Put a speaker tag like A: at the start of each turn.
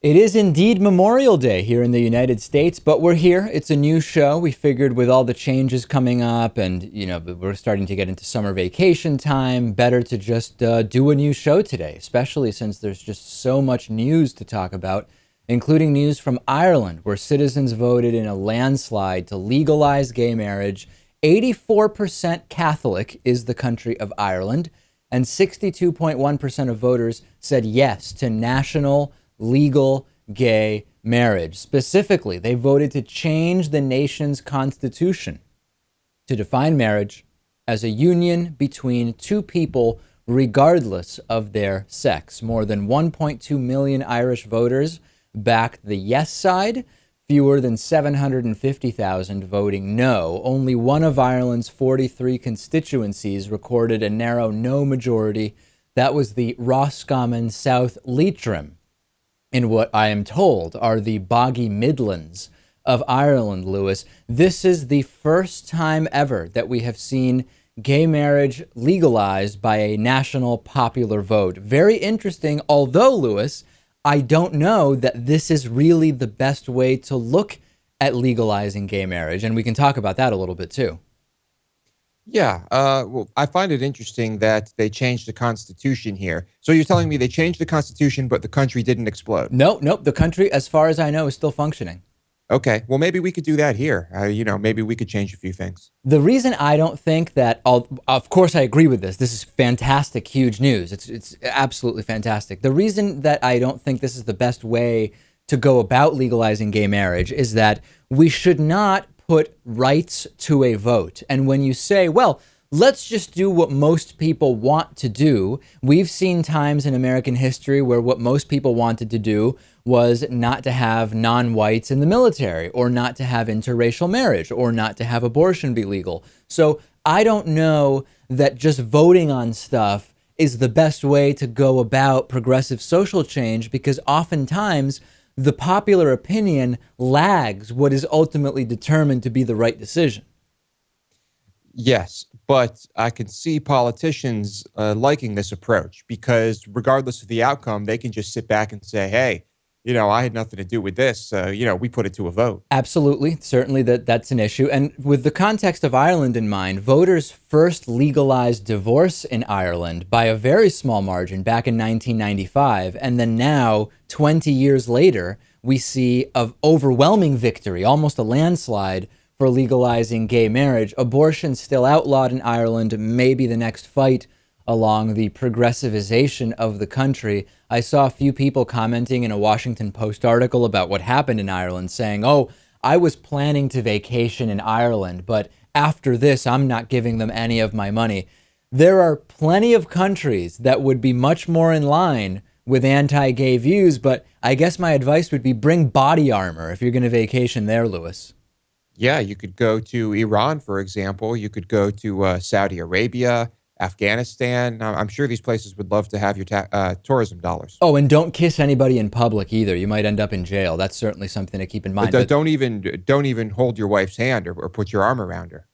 A: It is indeed Memorial Day here in the United States, but we're here. It's a new show. We figured with all the changes coming up and, we're starting to get into summer vacation time, better to just do a new show today, especially since there's just so much news to talk about, including news from Ireland, where citizens voted in a landslide to legalize gay marriage. 84% Catholic is the country of Ireland, and 62.1% of voters said yes to national legal gay marriage. Specifically, they voted to change the nation's constitution to define marriage as a union between two people regardless of their sex. More than 1.2 million Irish voters backed the yes side, fewer than 750,000 voting no. Only one of Ireland's 43 constituencies recorded a narrow no majority. That was the Roscommon South Leitrim, in what I am told are the boggy Midlands of Ireland, Lewis. This is the first time ever that we have seen gay marriage legalized by a national popular vote. Very interesting, although, Lewis, I don't know that this is really the best way to look at legalizing gay marriage, and we can talk about that a little bit too.
B: Yeah, well, I find it interesting that they changed the Constitution here. So you're telling me they changed the Constitution, but the country didn't explode?
A: Nope. The country, as far as I know, is still functioning.
B: Okay, well, maybe we could do that here. Maybe we could change a few things.
A: The reason I don't think that, of course I agree with this. This is fantastic, huge news. It's absolutely fantastic. The reason that I don't think this is the best way to go about legalizing gay marriage is that we should not put rights to a vote. And when you say, well, let's just do what most people want to do, we've seen times in American history where what most people wanted to do was not to have non-whites in the military, or not to have interracial marriage, or not to have abortion be legal. So I don't know that just voting on stuff is the best way to go about progressive social change, because oftentimes the popular opinion lags what is ultimately determined to be the right decision.
B: Yes, but I can see politicians liking this approach because regardless of the outcome, they can just sit back and say, hey, I had nothing to do with this. We put it to a vote.
A: Absolutely. Certainly that's an issue. And with the context of Ireland in mind, voters first legalized divorce in Ireland by a very small margin back in 1995. And then now, 20 years later, we see an overwhelming victory, almost a landslide, for legalizing gay marriage. Abortion still outlawed in Ireland, maybe the next fight along the progressivization of the country. I saw a few people commenting in a Washington Post article about what happened in Ireland, saying, oh, I was planning to vacation in Ireland, but after this, I'm not giving them any of my money. There are plenty of countries that would be much more in line with anti-gay views, but I guess my advice would be bring body armor if you're going to vacation there, Lewis.
B: Yeah, you could go to Iran, for example. You could go to Saudi Arabia, Afghanistan. I'm sure these places would love to have your tourism dollars.
A: Oh, and don't kiss anybody in public either. You might end up in jail. That's certainly something to keep in mind.
B: Don't even hold your wife's hand or put your arm around her.